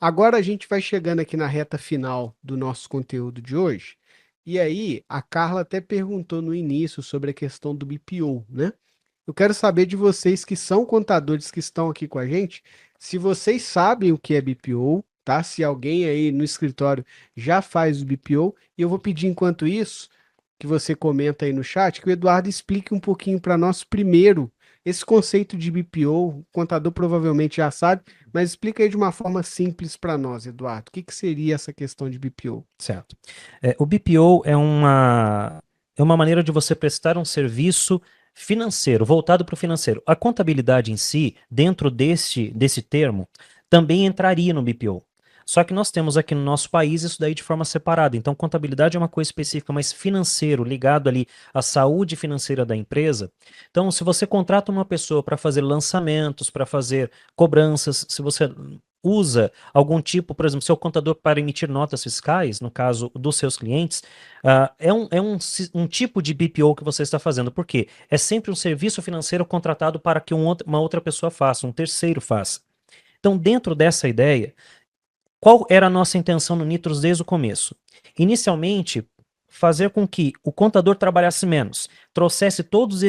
Agora a gente vai chegando aqui na reta final do nosso conteúdo de hoje. E aí, a Carla até perguntou no início sobre a questão do BPO, né? Eu quero saber de vocês que são contadores que estão aqui com a gente, se vocês sabem o que é BPO, tá? Se alguém aí no escritório já faz o BPO, e eu vou pedir enquanto isso que você comenta aí no chat, que o Eduardo explique um pouquinho para nós primeiro esse conceito de BPO. O contador provavelmente já sabe, mas explica aí de uma forma simples para nós, Eduardo. O que que seria essa questão de BPO? Certo. O BPO é uma maneira de você prestar um serviço financeiro, voltado para o financeiro. A contabilidade em si, dentro desse termo, também entraria no BPO. Só que nós temos aqui no nosso país isso daí de forma separada. Então, contabilidade é uma coisa específica, mas financeiro, ligado ali à saúde financeira da empresa. Então, se você contrata uma pessoa para fazer lançamentos, para fazer cobranças, se você usa algum tipo, por exemplo, seu contador para emitir notas fiscais, no caso dos seus clientes, é um tipo de BPO que você está fazendo. Por quê? É sempre um serviço financeiro contratado para que uma outra pessoa faça, um terceiro faça. Então, dentro dessa ideia, qual era a nossa intenção no Nitros desde o começo? Inicialmente, fazer com que o contador trabalhasse menos, trouxesse todas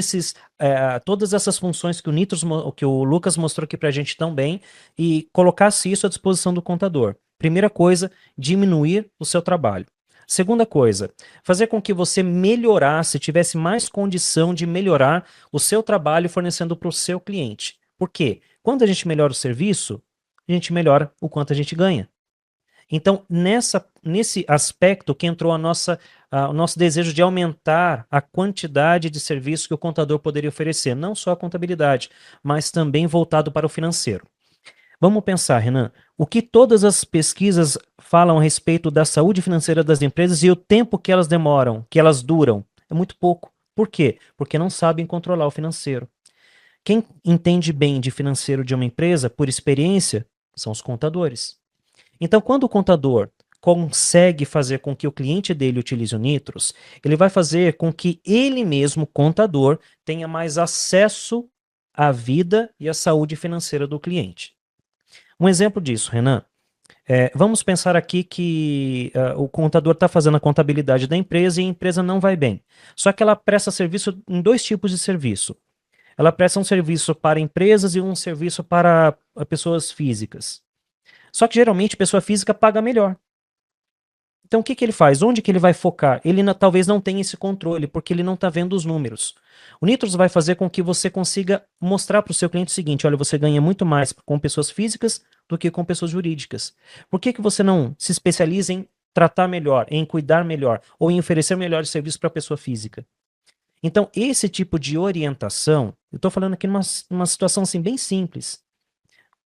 essas funções que que o Lucas mostrou aqui para a gente tão bem e colocasse isso à disposição do contador. Primeira coisa, diminuir o seu trabalho. Segunda coisa, fazer com que você melhorasse, tivesse mais condição de melhorar o seu trabalho fornecendo para o seu cliente. Por quê? Quando a gente melhora o serviço, a gente melhora o quanto a gente ganha. Então, nesse aspecto que entrou o nosso desejo de aumentar a quantidade de serviços que o contador poderia oferecer, não só a contabilidade, mas também voltado para o financeiro. Vamos pensar, Renan, o que todas as pesquisas falam a respeito da saúde financeira das empresas e o tempo que elas demoram, que elas duram, é muito pouco. Por quê? Porque não sabem controlar o financeiro. Quem entende bem de financeiro de uma empresa, por experiência, são os contadores. Então, quando o contador consegue fazer com que o cliente dele utilize o Nitros, ele vai fazer com que ele mesmo, contador, tenha mais acesso à vida e à saúde financeira do cliente. Um exemplo disso, Renan, vamos pensar aqui que o contador está fazendo a contabilidade da empresa e a empresa não vai bem. Só que ela presta serviço em dois tipos de serviço. Ela presta um serviço para empresas e um serviço para pessoas físicas. Só que geralmente pessoa física paga melhor. Então, o que que ele faz? Onde que ele vai focar? Ele talvez não tenha esse controle, porque ele não está vendo os números. O Nitros vai fazer com que você consiga mostrar para o seu cliente o seguinte: olha, você ganha muito mais com pessoas físicas do que com pessoas jurídicas. Por que que você não se especializa em tratar melhor, em cuidar melhor, ou em oferecer melhores serviços para a pessoa física? Então, esse tipo de orientação, eu estou falando aqui numa situação assim, bem simples.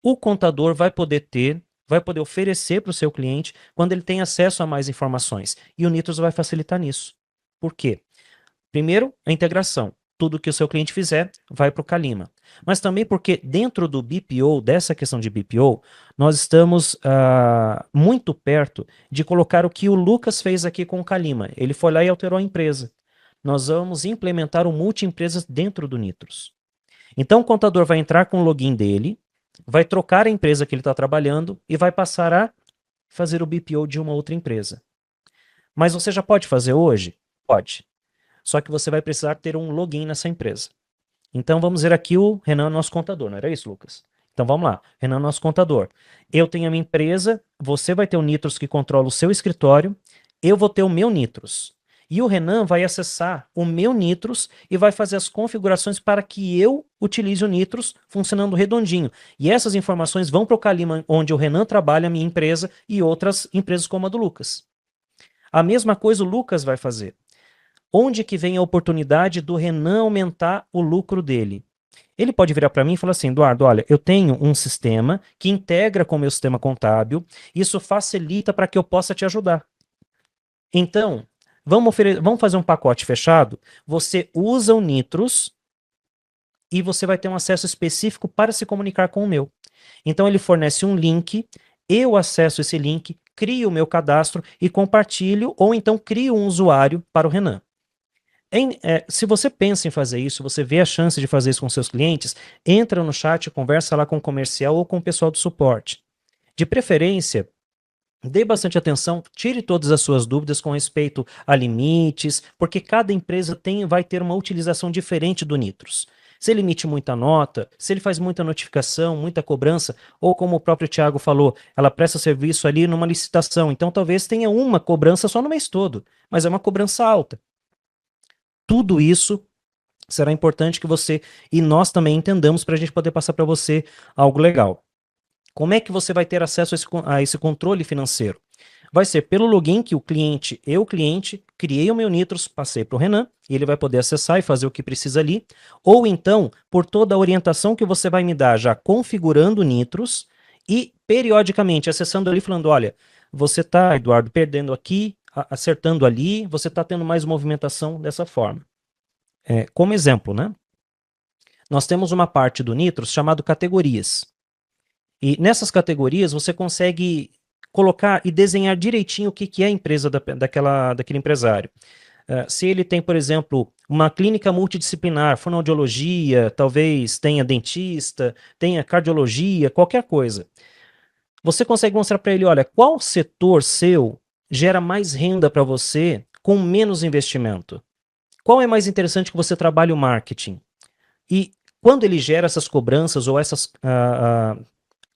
O contador vai poder oferecer para o seu cliente quando ele tem acesso a mais informações. E o Nitros vai facilitar nisso. Por quê? Primeiro, a integração. Tudo que o seu cliente fizer vai para o Calima. Mas também porque dentro do BPO, dessa questão de BPO, nós estamos muito perto de colocar o que o Lucas fez aqui com o Calima. Ele foi lá e alterou a empresa. Nós vamos implementar o multi-empresas dentro do Nitros. Então o contador vai entrar com o login dele, vai trocar a empresa que ele está trabalhando e vai passar a fazer o BPO de uma outra empresa. Mas você já pode fazer hoje? Pode. Só que você vai precisar ter um login nessa empresa. Então vamos ver aqui o Renan, nosso contador, não era isso, Lucas? Então vamos lá, Renan, nosso contador. Eu tenho a minha empresa, você vai ter o Nitros que controla o seu escritório, eu vou ter o meu Nitros. E o Renan vai acessar o meu Nitros e vai fazer as configurações para que eu utilize o Nitros funcionando redondinho. E essas informações vão para o Calima, onde o Renan trabalha, a minha empresa, e outras empresas como a do Lucas. A mesma coisa o Lucas vai fazer. Onde que vem a oportunidade do Renan aumentar o lucro dele? Ele pode virar para mim e falar assim: Eduardo, olha, eu tenho um sistema que integra com o meu sistema contábil, isso facilita para que eu possa te ajudar. Então, vamos fazer um pacote fechado. Você usa o Nitros e você vai ter um acesso específico para se comunicar com o meu. Então, ele fornece um link, eu acesso esse link, crio o meu cadastro e compartilho, ou então crio um usuário para o Renan. Se você pensa em fazer isso, você vê a chance de fazer isso com seus clientes, entra no chat, conversa lá com o comercial ou com o pessoal do suporte. De preferência, dê bastante atenção, tire todas as suas dúvidas com respeito a limites, porque cada empresa vai ter uma utilização diferente do Nitros. Se ele emite muita nota, se ele faz muita notificação, muita cobrança, ou como o próprio Thiago falou, ela presta serviço ali numa licitação, então talvez tenha uma cobrança só no mês todo, mas é uma cobrança alta. Tudo isso será importante que você e nós também entendamos para a gente poder passar para você algo legal. Como é que você vai ter acesso a esse controle financeiro? Vai ser pelo login que eu cliente, criei o meu Nitros, passei para o Renan, e ele vai poder acessar e fazer o que precisa ali, ou então por toda a orientação que você vai me dar já configurando o Nitros e periodicamente acessando ali falando, olha, você está, Eduardo, perdendo aqui, acertando ali, você está tendo mais movimentação dessa forma. Como exemplo, né? Nós temos uma parte do Nitros chamado categorias. E nessas categorias você consegue colocar e desenhar direitinho o que é a empresa daquele empresário. Se ele tem, por exemplo, uma clínica multidisciplinar, fonoaudiologia, talvez tenha dentista, tenha cardiologia, qualquer coisa. Você consegue mostrar para ele, olha, qual setor seu gera mais renda para você com menos investimento? Qual é mais interessante que você trabalhe o marketing? E quando ele gera essas cobranças ou essas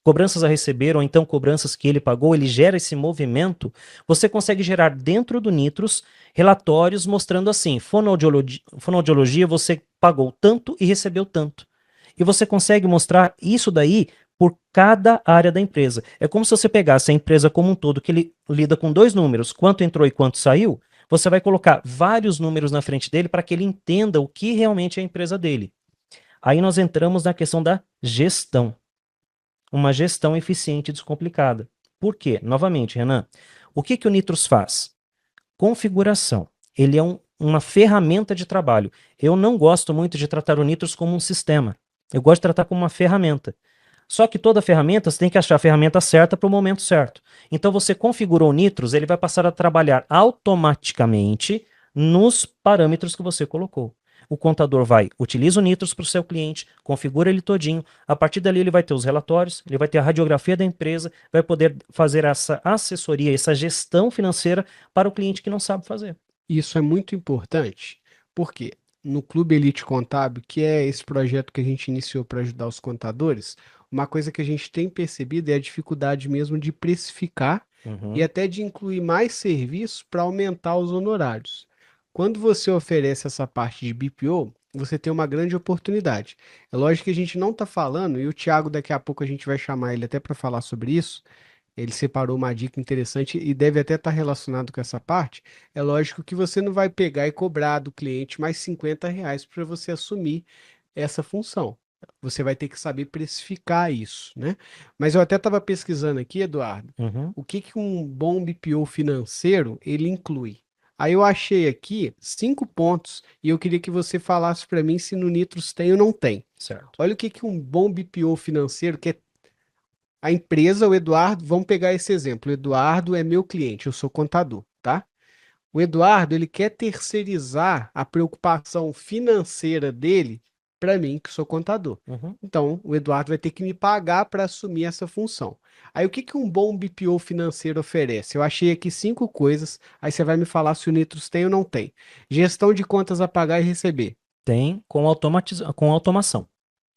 cobranças a receber, ou então cobranças que ele pagou, ele gera esse movimento, você consegue gerar dentro do Nitros relatórios mostrando assim, fonoaudiologia você pagou tanto e recebeu tanto. E você consegue mostrar isso daí por cada área da empresa. É como se você pegasse a empresa como um todo, que ele lida com dois números, quanto entrou e quanto saiu, você vai colocar vários números na frente dele para que ele entenda o que realmente é a empresa dele. Aí nós entramos na questão da gestão. Uma gestão eficiente e descomplicada. Por quê? Novamente, Renan, o que o Nitros faz? Configuração. Ele é uma ferramenta de trabalho. Eu não gosto muito de tratar o Nitros como um sistema. Eu gosto de tratar como uma ferramenta. Só que toda ferramenta, você tem que achar a ferramenta certa para o momento certo. Então você configurou o Nitros, ele vai passar a trabalhar automaticamente nos parâmetros que você colocou. O contador utiliza o Nitros para o seu cliente, configura ele todinho. A partir dali ele vai ter os relatórios, ele vai ter a radiografia da empresa, vai poder fazer essa assessoria, essa gestão financeira para o cliente que não sabe fazer. Isso é muito importante, porque no Clube Elite Contábil, que é esse projeto que a gente iniciou para ajudar os contadores, uma coisa que a gente tem percebido é a dificuldade mesmo de precificar e até de incluir mais serviços para aumentar os honorários. Quando você oferece essa parte de BPO, você tem uma grande oportunidade. É lógico que a gente não está falando, e o Thiago daqui a pouco a gente vai chamar ele até para falar sobre isso. Ele separou uma dica interessante e deve até estar relacionado com essa parte. É lógico que você não vai pegar e cobrar do cliente mais R$ 50 para você assumir essa função. Você vai ter que saber precificar isso, né? Mas eu até estava pesquisando aqui, Eduardo, o que um bom BPO financeiro ele inclui. Aí eu achei aqui 5 pontos e eu queria que você falasse para mim se no Nitros tem ou não tem. Certo. Olha o que um bom BPO financeiro, que é a empresa, o Eduardo, vamos pegar esse exemplo. O Eduardo é meu cliente, eu sou contador, tá? O Eduardo, ele quer terceirizar a preocupação financeira dele para mim, que sou contador. Então, o Eduardo vai ter que me pagar para assumir essa função. Aí, o que um bom BPO financeiro oferece? Eu achei aqui 5 coisas, aí você vai me falar se o Nitros tem ou não tem. Gestão de contas a pagar e receber. Tem com automação.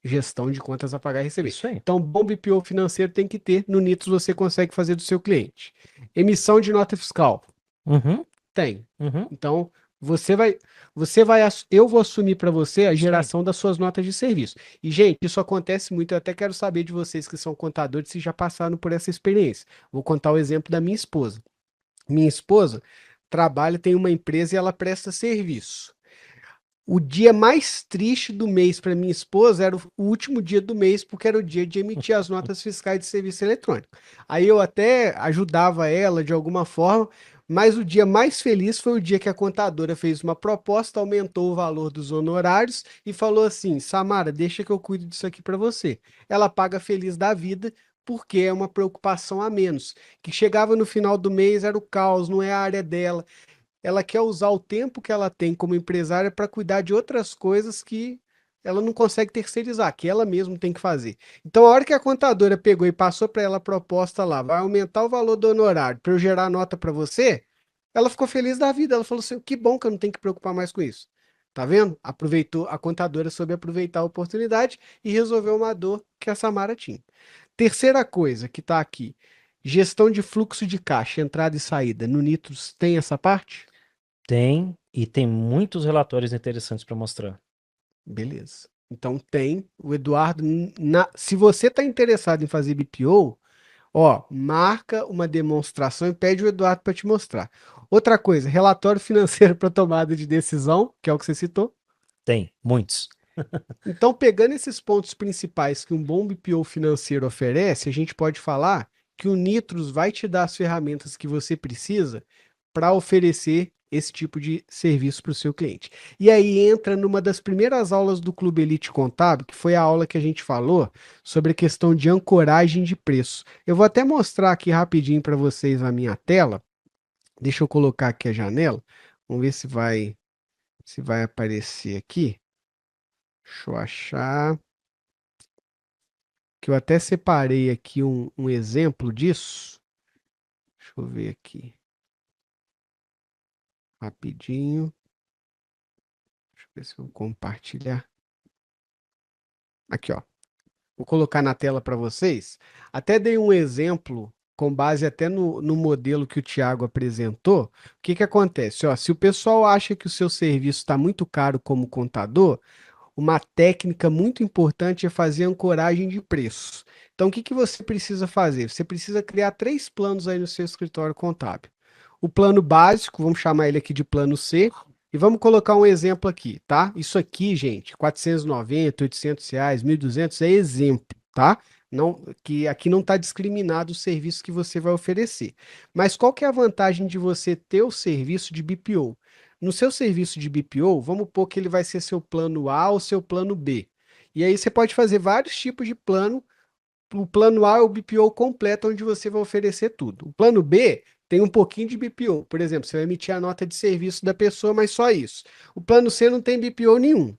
Gestão de contas a pagar e receber. Isso aí. Então, bom BPO financeiro tem que ter. No Nitros você consegue fazer do seu cliente. Emissão de nota fiscal. Tem. Então, eu vou assumir para você a geração das suas notas de serviço. E, gente, isso acontece muito. Eu até quero saber de vocês que são contadores se já passaram por essa experiência. Vou contar o exemplo da minha esposa. Minha esposa trabalha, tem uma empresa e ela presta serviço. O dia mais triste do mês para minha esposa era o último dia do mês, porque era o dia de emitir as notas fiscais de serviço eletrônico. Aí eu até ajudava ela de alguma forma, mas o dia mais feliz foi o dia que a contadora fez uma proposta, aumentou o valor dos honorários e falou assim: Samara, deixa que eu cuido disso aqui para você. Ela paga feliz da vida, porque é uma preocupação a menos. Que chegava no final do mês, era o caos, não é a área dela. Ela quer usar o tempo que ela tem como empresária para cuidar de outras coisas que ela não consegue terceirizar, que ela mesma tem que fazer. Então, a hora que a contadora pegou e passou para ela a proposta lá, vai aumentar o valor do honorário para eu gerar nota para você, ela ficou feliz da vida. Ela falou assim: que bom que eu não tenho que preocupar mais com isso. Tá vendo? Aproveitou, a contadora soube aproveitar a oportunidade e resolveu uma dor que a Samara tinha. Terceira coisa que está aqui: gestão de fluxo de caixa, entrada e saída. No Nitros tem essa parte? Tem, e tem muitos relatórios interessantes para mostrar. Beleza. Então tem o Eduardo. Se você está interessado em fazer BPO, ó, marca uma demonstração e pede o Eduardo para te mostrar. Outra coisa, relatório financeiro para tomada de decisão, que é o que você citou. Tem, muitos. Então, pegando esses pontos principais que um bom BPO financeiro oferece, a gente pode falar que o Nitros vai te dar as ferramentas que você precisa para oferecer esse tipo de serviço para o seu cliente. E aí entra numa das primeiras aulas do Clube Elite Contábil, que foi a aula que a gente falou sobre a questão de ancoragem de preço. Eu vou até mostrar aqui rapidinho para vocês na minha tela. Deixa eu colocar aqui a janela. Vamos ver se vai aparecer aqui. Deixa eu achar. Que eu até separei aqui um exemplo disso. Deixa eu ver aqui. Rapidinho. Deixa eu ver se eu vou compartilhar. Aqui, ó. Vou colocar na tela para vocês. Até dei um exemplo com base até no modelo que o Thiago apresentou. O que que acontece? Ó, se o pessoal acha que o seu serviço está muito caro como contador, uma técnica muito importante é fazer ancoragem de preços. Então, o que que você precisa fazer? Você precisa criar 3 planos aí no seu escritório contábil. O plano básico, vamos chamar ele aqui de plano C, e vamos colocar um exemplo aqui, tá? Isso aqui, gente, 490, R$ 800, 1.200 é exemplo, tá? Não, que aqui não está discriminado o serviço que você vai oferecer. Mas qual que é a vantagem de você ter o serviço de BPO? No seu serviço de BPO, vamos supor que ele vai ser seu plano A ou seu plano B. E aí você pode fazer vários tipos de plano. O plano A é o BPO completo, onde você vai oferecer tudo. O plano B tem um pouquinho de BPO. Por exemplo, você vai emitir a nota de serviço da pessoa, mas só isso. O plano C não tem BPO nenhum.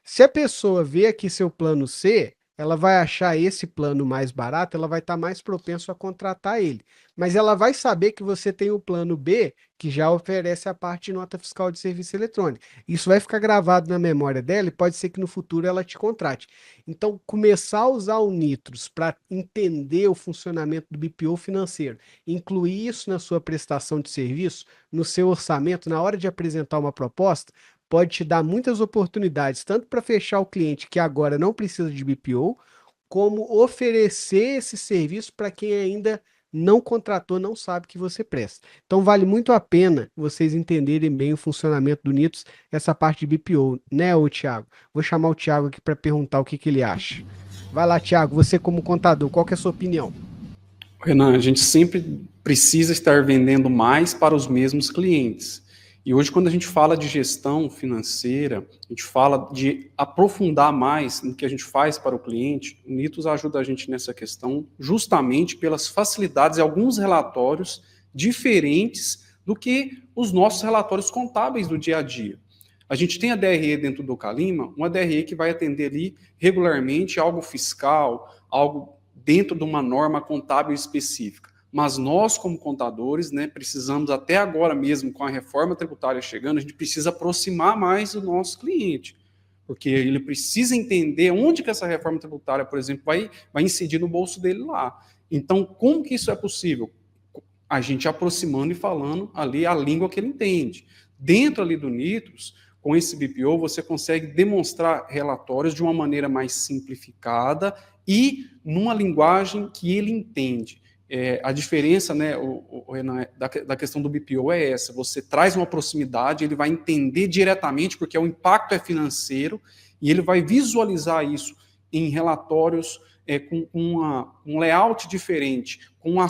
Se a pessoa vê aqui seu plano C, ela vai achar esse plano mais barato, ela vai estar mais propenso a contratar ele. Mas ela vai saber que você tem o plano B, que já oferece a parte de nota fiscal de serviço eletrônico. Isso vai ficar gravado na memória dela e pode ser que no futuro ela te contrate. Então, começar a usar o Nitros para entender o funcionamento do BPO financeiro, incluir isso na sua prestação de serviço, no seu orçamento, na hora de apresentar uma proposta, pode te dar muitas oportunidades, tanto para fechar o cliente que agora não precisa de BPO, como oferecer esse serviço para quem ainda não contratou, não sabe que você presta. Então vale muito a pena vocês entenderem bem o funcionamento do Nitos, essa parte de BPO, né, ô Thiago? Vou chamar o Thiago aqui para perguntar o que que ele acha. Vai lá, Thiago, você como contador, qual que é a sua opinião? Renan, a gente sempre precisa estar vendendo mais para os mesmos clientes. E hoje, quando a gente fala de gestão financeira, a gente fala de aprofundar mais no que a gente faz para o cliente. O Nitos ajuda a gente nessa questão, justamente pelas facilidades e alguns relatórios diferentes do que os nossos relatórios contábeis do dia a dia. A gente tem a DRE dentro do Calima, uma DRE que vai atender ali regularmente algo fiscal, algo dentro de uma norma contábil específica. Mas nós, como contadores, né, precisamos, até agora mesmo, com a reforma tributária chegando, a gente precisa aproximar mais do nosso cliente, porque ele precisa entender onde que essa reforma tributária, por exemplo, vai incidir no bolso dele lá. Então, como que isso é possível? A gente aproximando e falando ali a língua que ele entende. Dentro ali do Nitros, com esse BPO, você consegue demonstrar relatórios de uma maneira mais simplificada e numa linguagem que ele entende. A diferença, né, da questão do BPO é essa: você traz uma proximidade, ele vai entender diretamente, porque o impacto é financeiro, e ele vai visualizar isso em relatórios com um layout diferente, com o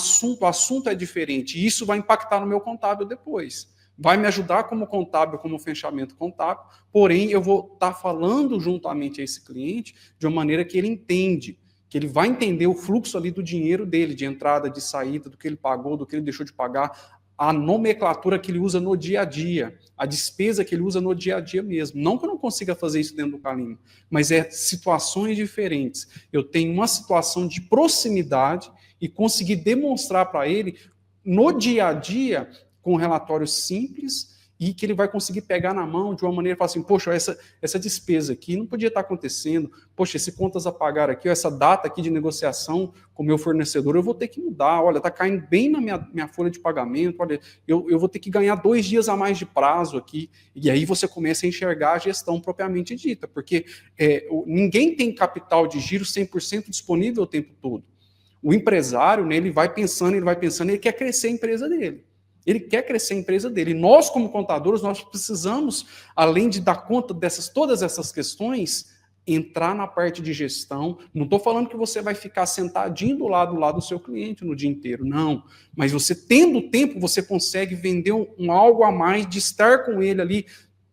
assunto é diferente, e isso vai impactar no meu contábil depois. Vai me ajudar como contábil, como fechamento contábil, porém eu vou estar falando juntamente a esse cliente de uma maneira que ele entende, que ele vai entender o fluxo ali do dinheiro dele, de entrada, de saída, do que ele pagou, do que ele deixou de pagar, a nomenclatura que ele usa no dia a dia, a despesa que ele usa no dia a dia mesmo. Não que eu não consiga fazer isso dentro do Calyma, mas é situações diferentes. Eu tenho uma situação de proximidade e conseguir demonstrar para ele no dia a dia, com um relatório simples, e que ele vai conseguir pegar na mão de uma maneira e falar assim, poxa, essa despesa aqui não podia estar acontecendo, poxa, esse contas a pagar aqui, essa data aqui de negociação com o meu fornecedor, eu vou ter que mudar, olha, está caindo bem na minha folha de pagamento, olha, eu vou ter que ganhar 2 dias a mais de prazo aqui, e aí você começa a enxergar a gestão propriamente dita, porque ninguém tem capital de giro 100% disponível o tempo todo. O empresário, né, ele vai pensando, ele quer crescer a empresa dele. Ele quer crescer a empresa dele. E nós, como contadores, nós precisamos, além de dar conta todas essas questões, entrar na parte de gestão. Não estou falando que você vai ficar sentadinho do lado do seu cliente no dia inteiro, não. Mas você, tendo tempo, você consegue vender algo a mais, de estar com ele ali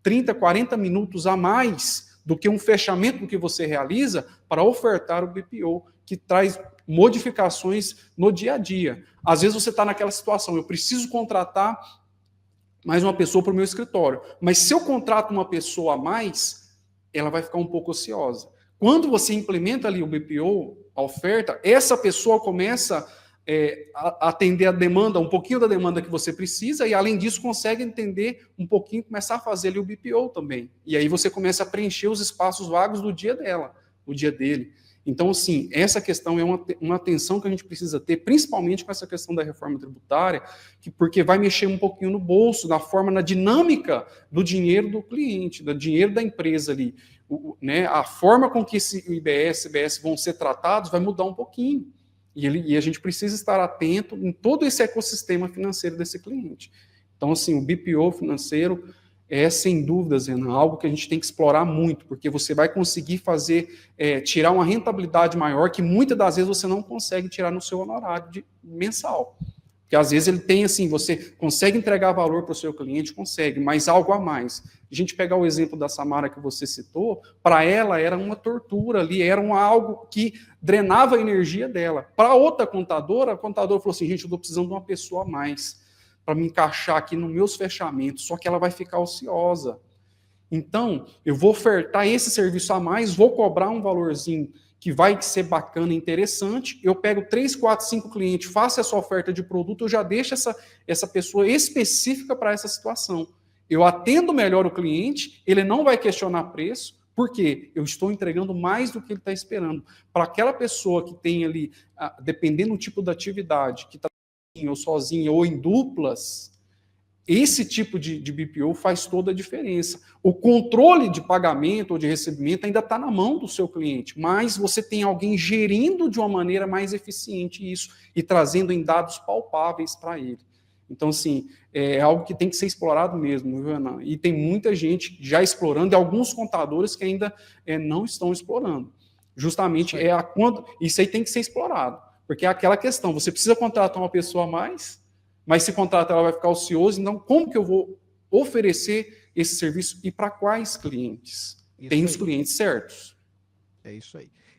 30, 40 minutos a mais do que um fechamento do que você realiza para ofertar o BPO, que traz modificações no dia a dia. Às vezes você está naquela situação, eu preciso contratar mais uma pessoa para o meu escritório, mas se eu contrato uma pessoa a mais, ela vai ficar um pouco ociosa. Quando você implementa ali o BPO, a oferta, essa pessoa começa a atender a demanda, um pouquinho da demanda que você precisa, e além disso consegue entender um pouquinho, começar a fazer ali o BPO também. E aí você começa a preencher os espaços vagos do dia dela, o dia dele. Então, assim, essa questão é uma atenção que a gente precisa ter, principalmente com essa questão da reforma tributária, porque vai mexer um pouquinho no bolso, na dinâmica do dinheiro do cliente, do dinheiro da empresa ali. Né, a forma com que o IBS, CBS vão ser tratados vai mudar um pouquinho. E a gente precisa estar atento em todo esse ecossistema financeiro desse cliente. Então, assim, o BPO financeiro é, sem dúvidas, Renan, algo que a gente tem que explorar muito, porque você vai conseguir tirar uma rentabilidade maior que muitas das vezes você não consegue tirar no seu honorário mensal. Porque às vezes ele tem assim, você consegue entregar valor para o seu cliente, consegue, mas algo a mais. A gente pegar o exemplo da Samara que você citou, para ela era uma tortura ali, era algo que drenava a energia dela. Para outra contadora, a contadora falou assim, gente, eu estou precisando de uma pessoa a mais para me encaixar aqui nos meus fechamentos, só que ela vai ficar ociosa. Então, eu vou ofertar esse serviço a mais, vou cobrar um valorzinho que vai ser bacana e interessante, eu pego 3, 4, 5 clientes, faço essa oferta de produto, eu já deixo essa pessoa específica para essa situação. Eu atendo melhor o cliente, ele não vai questionar preço, porque eu estou entregando mais do que ele está esperando. Para aquela pessoa que tem ali, dependendo do tipo da atividade, que está ou sozinha ou em duplas, esse tipo de BPO faz toda a diferença. O controle de pagamento ou de recebimento ainda está na mão do seu cliente, mas você tem alguém gerindo de uma maneira mais eficiente isso e trazendo em dados palpáveis para ele. Então, assim, é algo que tem que ser explorado mesmo, viu, Renan? E tem muita gente já explorando e alguns contadores que ainda não estão explorando. Justamente isso aí tem que ser explorado. Porque é aquela questão, você precisa contratar uma pessoa a mais, mas se contratar ela vai ficar ociosa, então como que eu vou oferecer esse serviço e para quais clientes? Tem os clientes certos. É isso aí.